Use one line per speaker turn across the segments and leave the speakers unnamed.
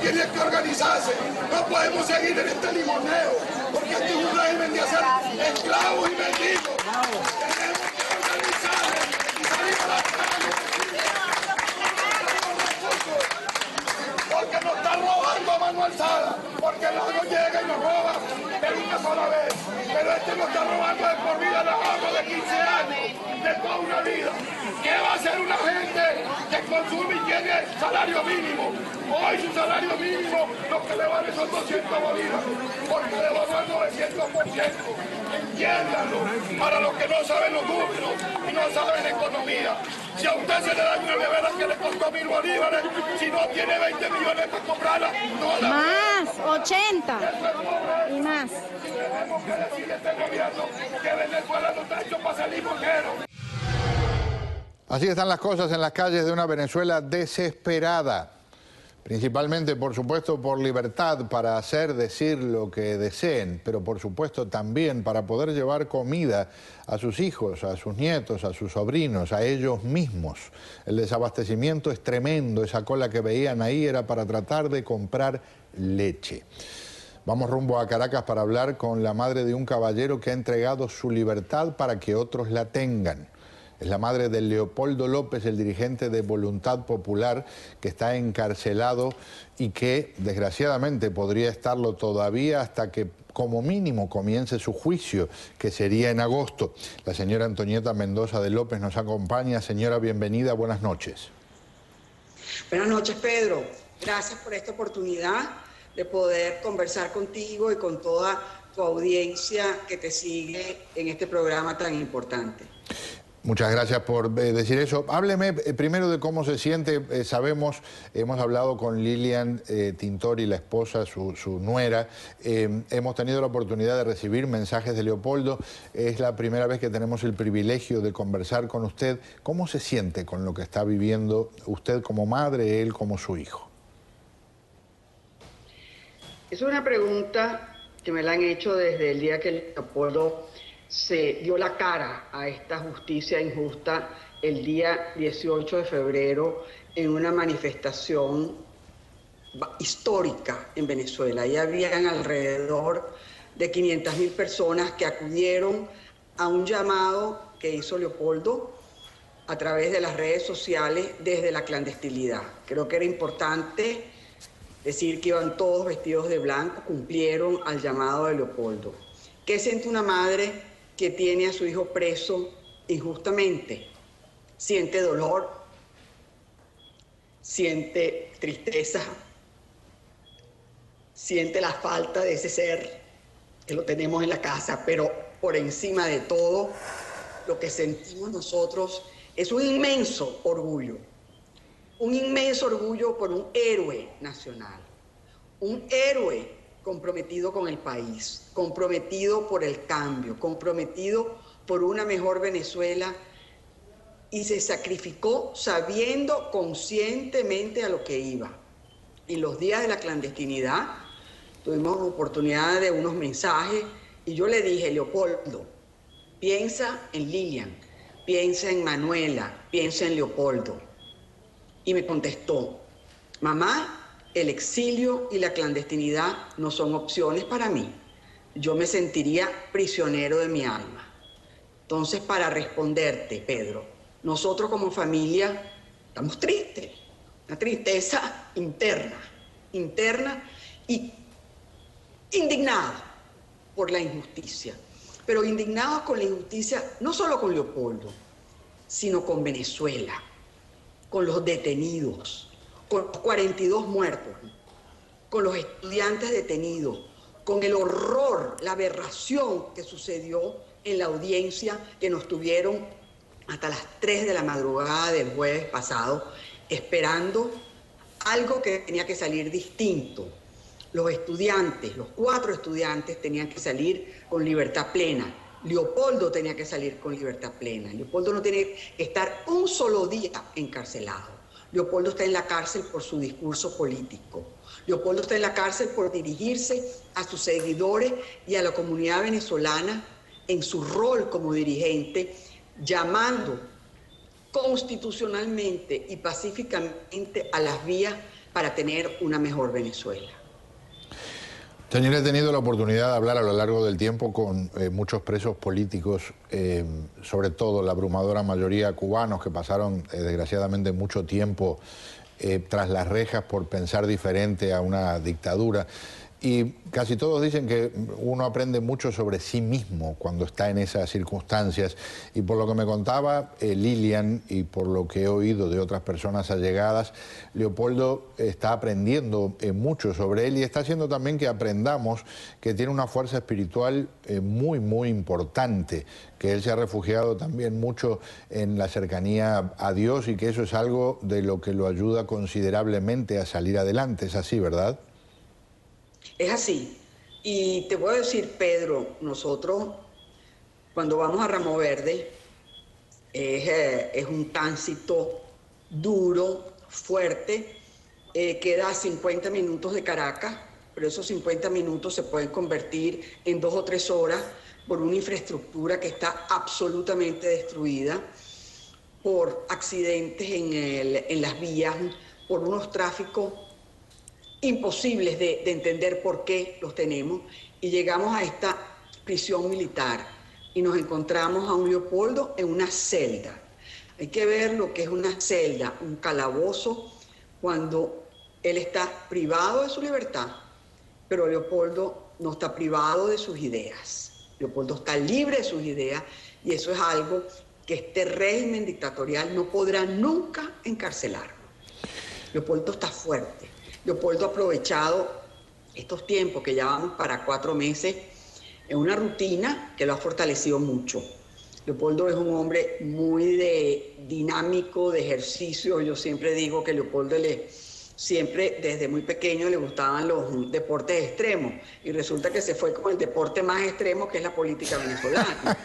tienen que organizarse. No podemos seguir en este limoneo, porque este es un régimen de hacer esclavos y mendigos. Tenemos que organizarnos y salir a la calle. Porque nos está robando a mano alzada, porque el lago llega y nos roba de una sola vez. Pero este nos está robando de por vida los ahorros de 15 años, de toda una vida. ¿Qué va a hacer una gente que consume y tiene salario mínimo? Hoy su salario mínimo lo que le vale son 200 bolívares, porque le bajó al 900%. Entiéndanlo, para los que no saben los números y no saben economía. Si a usted se le da una nevera que le costó 1000 bolívares, si no tiene 20 millones para comprarla, no la...
Más, 80 y más.
Tenemos que decirle a este gobierno que Venezuela no está hecho para salir moquero.
Así están las cosas en las calles de una Venezuela desesperada. Principalmente, por supuesto, por libertad para hacer, decir lo que deseen, pero por supuesto también para poder llevar comida a sus hijos, a sus nietos, a sus sobrinos, a ellos mismos. El desabastecimiento es tremendo, esa cola que veían ahí era para tratar de comprar leche. Vamos rumbo a Caracas para hablar con la madre de un caballero que ha entregado su libertad para que otros la tengan. Es la madre de Leopoldo López, el dirigente de Voluntad Popular, que está encarcelado y que desgraciadamente podría estarlo todavía hasta que como mínimo comience su juicio, que sería en agosto. La señora Antonieta Mendoza de López nos acompaña. Señora, bienvenida, buenas noches.
Buenas noches, Pedro. Gracias por esta oportunidad de poder conversar contigo y con toda tu audiencia que te sigue en este programa tan importante.
Muchas gracias por decir eso. Hábleme primero de cómo se siente. Sabemos, hemos hablado con Lilian Tintori, la esposa, su nuera. Hemos tenido la oportunidad de recibir mensajes de Leopoldo. Es la primera vez que tenemos el privilegio de conversar con usted. ¿Cómo se siente con lo que está viviendo usted como madre, él como su hijo?
Es una pregunta que me la han hecho desde el día que Leopoldo se dio la cara a esta justicia injusta el día 18 de febrero en una manifestación histórica en Venezuela. Ahí habían alrededor de 500.000 personas que acudieron a un llamado que hizo Leopoldo a través de las redes sociales desde la clandestinidad. Creo que era importante decir que iban todos vestidos de blanco, cumplieron al llamado de Leopoldo. ¿Qué siente una madre que tiene a su hijo preso injustamente? Siente dolor, siente tristeza, siente la falta de ese ser que lo tenemos en la casa, pero por encima de todo, lo que sentimos nosotros es un inmenso orgullo por un héroe nacional, un héroe comprometido con el país, comprometido por el cambio, comprometido por una mejor Venezuela, y se sacrificó sabiendo conscientemente a lo que iba. En los días de la clandestinidad tuvimos oportunidad de unos mensajes y yo le dije: Leopoldo, piensa en Lilian, piensa en Manuela, piensa en Leopoldo. Y me contestó: mamá, el exilio y la clandestinidad no son opciones para mí. Yo me sentiría prisionero de mi alma. Entonces, para responderte, Pedro, nosotros como familia estamos tristes, una tristeza interna y indignados por la injusticia. Pero indignados con la injusticia no solo con Leopoldo, sino con Venezuela, con los detenidos, con los 42 muertos, con los estudiantes detenidos, con el horror, la aberración que sucedió en la audiencia que nos tuvieron hasta las 3 de la madrugada del jueves pasado, esperando algo que tenía que salir distinto. Los estudiantes, los 4 estudiantes tenían que salir con libertad plena. Leopoldo tenía que salir con libertad plena. Leopoldo no tiene que estar un solo día encarcelado. Leopoldo está en la cárcel por su discurso político. Leopoldo está en la cárcel por dirigirse a sus seguidores y a la comunidad venezolana en su rol como dirigente, llamando constitucionalmente y pacíficamente a las vías para tener una mejor Venezuela.
Señor, he tenido la oportunidad de hablar a lo largo del tiempo con muchos presos políticos, sobre todo la abrumadora mayoría cubanos que pasaron desgraciadamente mucho tiempo tras las rejas por pensar diferente a una dictadura. Y casi todos dicen que uno aprende mucho sobre sí mismo cuando está en esas circunstancias. Y por lo que me contaba Lilian y por lo que he oído de otras personas allegadas, Leopoldo está aprendiendo mucho sobre él y está haciendo también que aprendamos que tiene una fuerza espiritual muy, muy importante, que él se ha refugiado también mucho en la cercanía a Dios y que eso es algo de lo que lo ayuda considerablemente a salir adelante. Es así, ¿verdad?
Es así. Y te voy a decir, Pedro, nosotros cuando vamos a Ramo Verde es un tránsito duro, fuerte, queda a 50 minutos de Caracas, pero esos 50 minutos se pueden convertir en 2 o 3 horas por una infraestructura que está absolutamente destruida, por accidentes en las vías, por unos tráficos imposibles de entender por qué los tenemos, y llegamos a esta prisión militar y nos encontramos a un Leopoldo en una celda. Hay que ver lo que es una celda, un calabozo, cuando él está privado de su libertad, pero Leopoldo no está privado de sus ideas. Leopoldo está libre de sus ideas y eso es algo que este régimen dictatorial no podrá nunca encarcelarlo. Leopoldo está fuerte. Leopoldo ha aprovechado estos tiempos, que ya vamos para 4 meses, en una rutina que lo ha fortalecido mucho. Leopoldo es un hombre muy dinámico, de ejercicio. Yo siempre digo que Leopoldo siempre desde muy pequeño le gustaban los deportes extremos y resulta que se fue con el deporte más extremo, que es la política venezolana.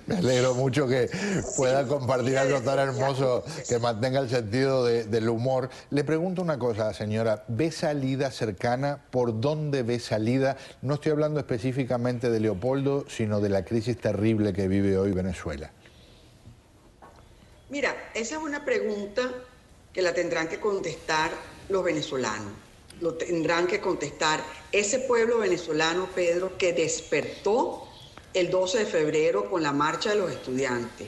Me alegro mucho que pueda compartir algo tan hermoso, que mantenga el sentido del humor. Le pregunto una cosa, señora, ¿ve salida cercana? ¿Por dónde ve salida? No estoy hablando específicamente de Leopoldo, sino de la crisis terrible que vive hoy Venezuela.
Mira, esa es una pregunta que la tendrán que contestar los venezolanos. Lo tendrán que contestar ese pueblo venezolano, Pedro, que despertó el 12 de febrero con la marcha de los estudiantes,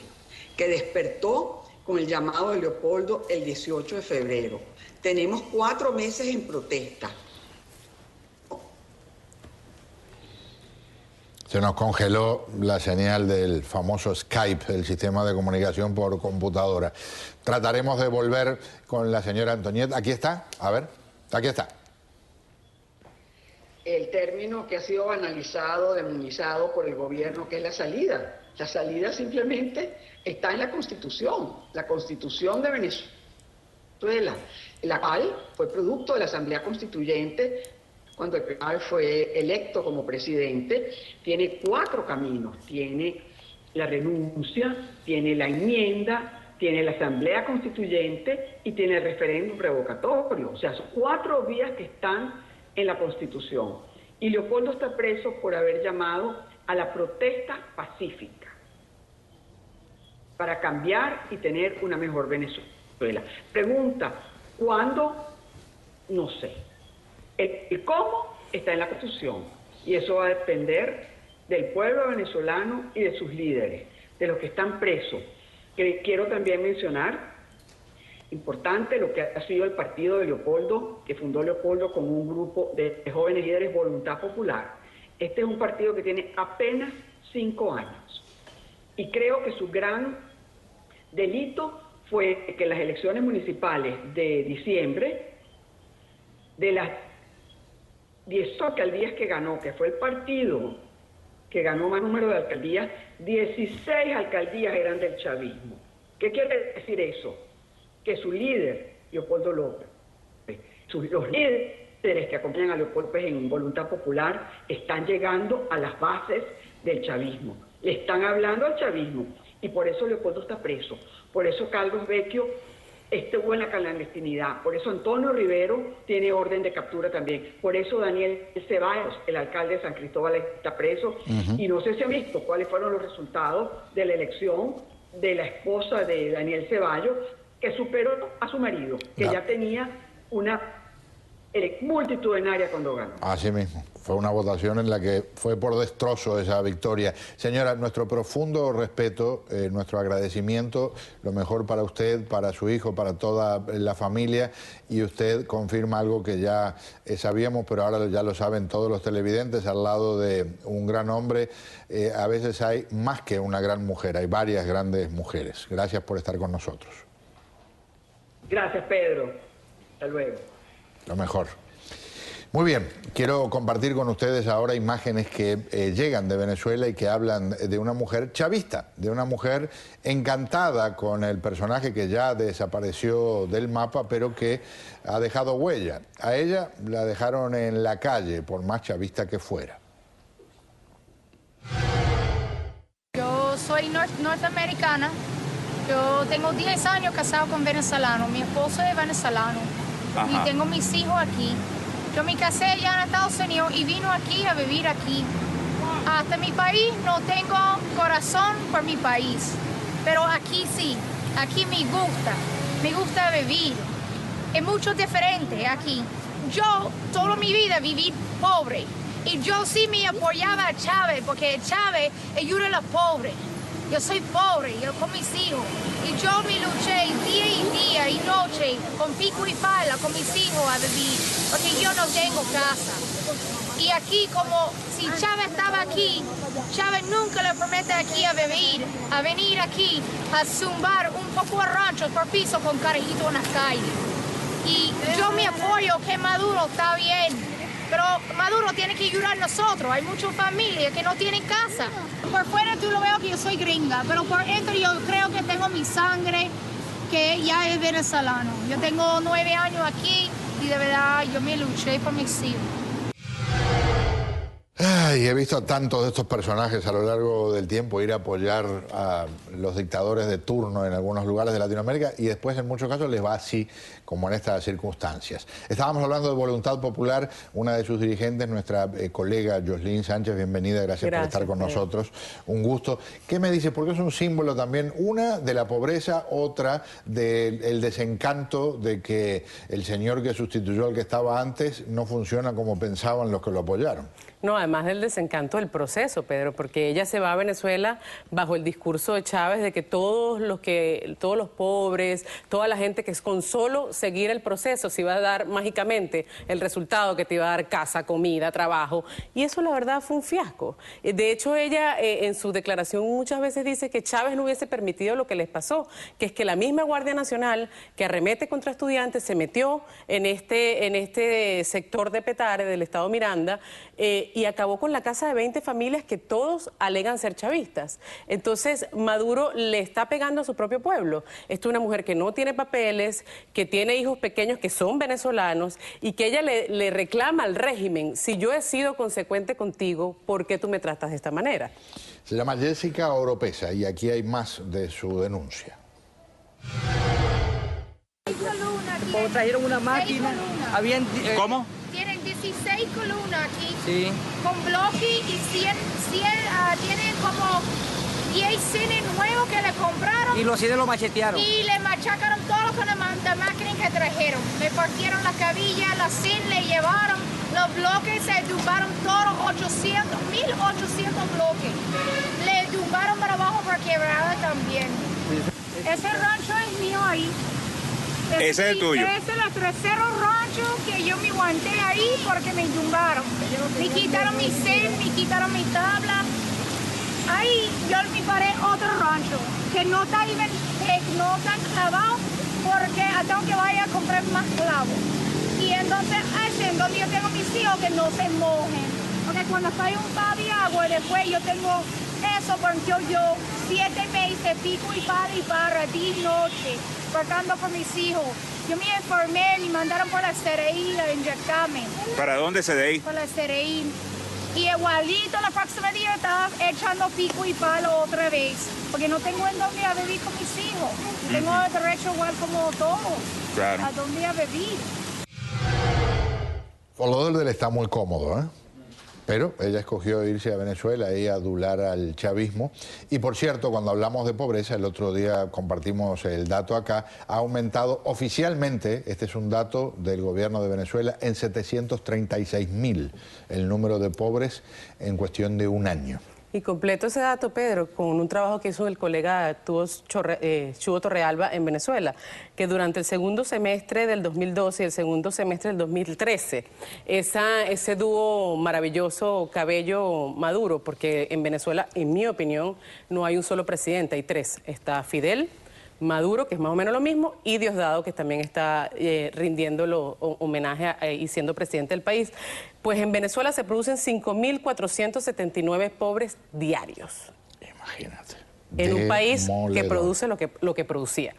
que despertó con el llamado de Leopoldo el 18 de febrero. Tenemos 4 meses en protesta.
Se nos congeló la señal del famoso Skype, el sistema de comunicación por computadora. Trataremos de volver con la señora Antonieta. Aquí está, a ver, aquí está.
El término que ha sido banalizado, demonizado por el gobierno, que es la salida. La salida simplemente está en la Constitución de Venezuela, la cual fue producto de la Asamblea Constituyente cuando el PRI fue electo como presidente. Tiene 4 caminos: tiene la renuncia, tiene la enmienda, tiene la Asamblea Constituyente y tiene el referéndum revocatorio. O sea, son 4 vías que están en la Constitución. Y Leopoldo está preso por haber llamado a la protesta pacífica para cambiar y tener una mejor Venezuela. Pregunta, ¿cuándo? No sé. El cómo está en la Constitución y eso va a depender del pueblo venezolano y de sus líderes, de los que están presos. Quiero también mencionar, importante, lo que ha sido el partido de Leopoldo, que fundó Leopoldo con un grupo de jóvenes líderes Voluntad Popular. Este es un partido que tiene apenas 5 años y creo que su gran delito fue que en las elecciones municipales de diciembre, de las 10 alcaldías que ganó, que fue el partido que ganó más número de alcaldías, 16 alcaldías eran del chavismo. ¿Qué quiere decir eso? Que su líder, Leopoldo López, los líderes que acompañan a Leopoldo López en Voluntad Popular están llegando a las bases del chavismo, le están hablando al chavismo y por eso Leopoldo está preso, por eso Carlos Vecchio estuvo en la clandestinidad, por eso Antonio Rivero tiene orden de captura también, por eso Daniel Ceballos, el alcalde de San Cristóbal, está preso. Y no sé si han visto cuáles fueron los resultados de la elección de la esposa de Daniel Ceballos, que superó a su marido, que ya tenía una multitudinaria cuando ganó.
Así mismo, fue una votación en la que fue por destrozo esa victoria. Señora, nuestro profundo respeto, nuestro agradecimiento, lo mejor para usted, para su hijo, para toda la familia, y usted confirma algo que ya sabíamos, pero ahora ya lo saben todos los televidentes, al lado de un gran hombre, a veces hay más que una gran mujer, hay varias grandes mujeres. Gracias por estar con nosotros.
Gracias, Pedro. Hasta luego.
Lo mejor. Muy bien, quiero compartir con ustedes ahora imágenes que llegan de Venezuela y que hablan de una mujer chavista, de una mujer encantada con el personaje que ya desapareció del mapa, pero que ha dejado huella. A ella la dejaron en la calle, por más chavista que fuera.
Yo soy norteamericana. Yo tengo 10 años casado con venezolano. Mi esposo es venezolano. Ajá. Y tengo mis hijos aquí. Yo me casé allá en Estados Unidos y vino aquí a vivir aquí. Hasta mi país no tengo corazón por mi país. Pero aquí sí. Aquí me gusta vivir. Es mucho diferente aquí. Yo toda mi vida viví pobre. Y yo sí me apoyaba a Chávez, porque Chávez ayuda a los pobres. Yo soy pobre, yo con mis hijos. Y yo me luché día y noche con pico y pala con mis hijos a vivir, porque yo no tengo casa. Y aquí, como si Chávez estaba aquí, Chávez nunca le promete aquí a venir aquí a zumbar un poco de ranchos por piso con carajitos en las calles. Y yo me apoyo que Maduro está bien. Pero Maduro tiene que ayudar a nosotros. Hay muchas familias que no tienen casa. Por fuera tú lo veo que yo soy gringa, pero por dentro yo creo que tengo mi sangre que ya es venezolano. Yo tengo 9 años aquí y de verdad yo me luché por mis hijos.
Ay, he visto a tantos de estos personajes a lo largo del tiempo ir a apoyar a los dictadores de turno en algunos lugares de Latinoamérica y después en muchos casos les va así, como en estas circunstancias. Estábamos hablando de Voluntad Popular, una de sus dirigentes, nuestra colega Yoslyn Sánchez, bienvenida, gracias por estar con nosotros, un gusto. ¿Qué me dice? Porque es un símbolo también, una de la pobreza, otra del desencanto de que el señor que sustituyó al que estaba antes no funciona como pensaban los que lo apoyaron.
No, además del desencanto del proceso, Pedro, porque ella se va a Venezuela bajo el discurso de Chávez de que todos los pobres, toda la gente que es con solo seguir el proceso se iba a dar mágicamente el resultado que te iba a dar casa, comida, trabajo, y eso la verdad fue un fiasco. De hecho, ella en su declaración muchas veces dice que Chávez no hubiese permitido lo que les pasó, que es que la misma Guardia Nacional que arremete contra estudiantes se metió en este sector de Petare, del estado Miranda, y acabó con la casa de 20 familias que todos alegan ser chavistas. Entonces, Maduro le está pegando a su propio pueblo. Esta es una mujer que no tiene papeles, que tiene hijos pequeños que son venezolanos y que ella le reclama al régimen: si yo he sido consecuente contigo, ¿por qué tú me tratas de esta manera?
Se llama Jessica Oropesa y aquí hay más de su denuncia.
Como trajeron una máquina, habían...
¿Cómo? Tienen 16 columnas aquí,
sí,
con bloque y 100 tienen como 10 cines nuevos que le compraron.
Y los cines lo machetearon.
Y le machacaron todo con la máquina que trajeron. Le partieron la cabilla, la cine le llevaron, los bloques se tumbaron todos, 1.800 bloques. Le tumbaron para abajo por quebrada también. Ese rancho es mío ahí.
Ese es el tuyo.
Ese es el tercero rancho que yo me aguanté ahí porque me tumbaron. Me quitaron mi cel, me quitaron mi tabla. Ahí yo me paré otro rancho que no está clavado porque tengo que vaya a comprar más clavos. Y entonces ese es donde yo tengo mis hijos que no se mojen. Porque cuando cae un par de agua después yo tengo eso porque yo 7 meses pico y para día y noche, tratando por mis hijos. Yo me enfermé, me mandaron por la CRI a inyectarme.
¿Para dónde CRI?
Por la CRI. Y igualito la próxima día estaba echando pico y palo otra vez, porque no tengo en dónde a vivir con mis hijos. Tengo derecho igual como todos,
claro,
a dónde a vivir.
Holodomor está muy cómodo, ¿eh? Pero ella escogió irse a Venezuela y adular al chavismo. Y por cierto, cuando hablamos de pobreza, el otro día compartimos el dato acá, ha aumentado oficialmente, este es un dato del gobierno de Venezuela, en 736.000 el número de pobres en cuestión de un año.
Y completo ese dato, Pedro, con un trabajo que hizo el colega Chugo Torrealba en Venezuela, que durante el segundo semestre del 2012 y el segundo semestre del 2013, ese dúo maravilloso Cabello-Maduro, porque en Venezuela, en mi opinión, no hay un solo presidente, hay tres. Está Fidel, Maduro, que es más o menos lo mismo, y Diosdado, que también está rindiendo homenaje y siendo presidente del país. Pues en Venezuela se producen 5.479 pobres diarios.
Imagínate.
En un país que produce lo que producía.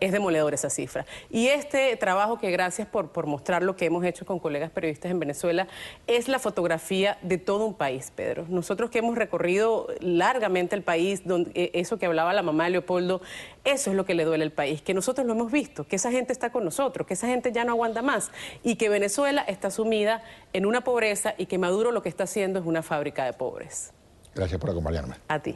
Es demoledor esa cifra. Y este trabajo, que gracias por mostrar lo que hemos hecho con colegas periodistas en Venezuela, es la fotografía de todo un país, Pedro. Nosotros que hemos recorrido largamente el país, eso que hablaba la mamá de Leopoldo, eso es lo que le duele al país, que nosotros lo hemos visto, que esa gente está con nosotros, que esa gente ya no aguanta más y que Venezuela está sumida en una pobreza y que Maduro lo que está haciendo es una fábrica de pobres.
Gracias por acompañarme.
A ti.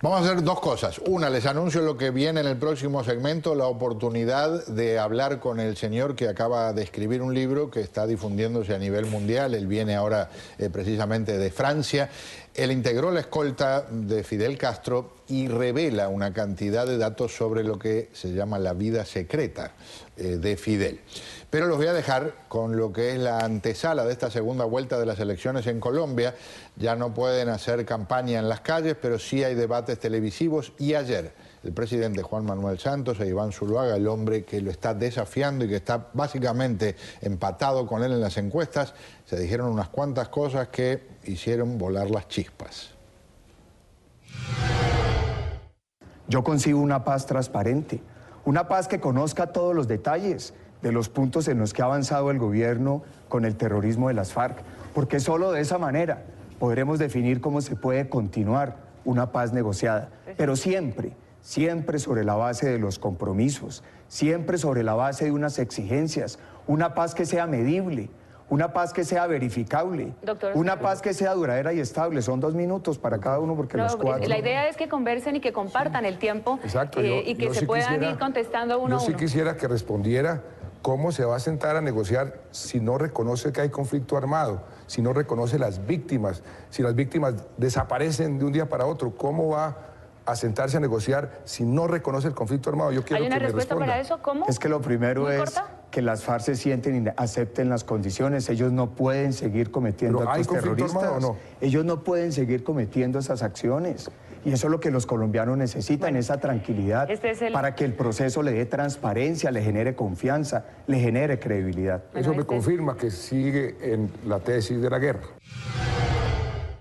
Vamos a hacer dos cosas. Una, les anuncio lo que viene en el próximo segmento, la oportunidad de hablar con el señor que acaba de escribir un libro que está difundiéndose a nivel mundial. Él viene ahora precisamente de Francia. Él integró la escolta de Fidel Castro y revela una cantidad de datos sobre lo que se llama la vida secreta de Fidel. Pero los voy a dejar con lo que es la antesala de esta segunda vuelta de las elecciones en Colombia. Ya no pueden hacer campaña en las calles, pero sí hay debates televisivos. Y ayer el presidente Juan Manuel Santos e Iván Zuluaga, el hombre que lo está desafiando y que está básicamente empatado con él en las encuestas, se dijeron unas cuantas cosas que hicieron volar las chispas.
Yo concibo una paz transparente, una paz que conozca todos los detalles de los puntos en los que ha avanzado el gobierno con el terrorismo de las FARC, porque solo de esa manera podremos definir cómo se puede continuar una paz negociada, pero siempre sobre la base de los compromisos, siempre sobre la base de unas exigencias, una paz que sea medible, una paz que sea verificable,
Doctor,
una paz que sea duradera y estable. Son 2 minutos para cada uno porque los cuatro...
La idea es que conversen y que compartan el tiempo.
Exacto,
y que se puedan ir contestando uno a uno.
Yo sí quisiera que respondiera cómo se va a sentar a negociar si no reconoce que hay conflicto armado, si no reconoce las víctimas, si las víctimas desaparecen de un día para otro, ¿cómo va a sentarse a negociar si no reconoce el conflicto armado? Yo quiero
¿Hay una
que me
respuesta
responda.
para eso? ¿Cómo?
Es que lo primero
¿Muy
es
corta?
que las FARC se sienten y acepten las condiciones. Ellos no pueden seguir cometiendo
¿Pero hay
actos
conflicto
terroristas.
armado o no?
Ellos no pueden seguir cometiendo esas acciones. Y eso es lo que los colombianos necesitan, esa tranquilidad, para que el proceso le dé transparencia, le genere confianza, le genere credibilidad.
Eso me confirma que sigue en la tesis de la guerra.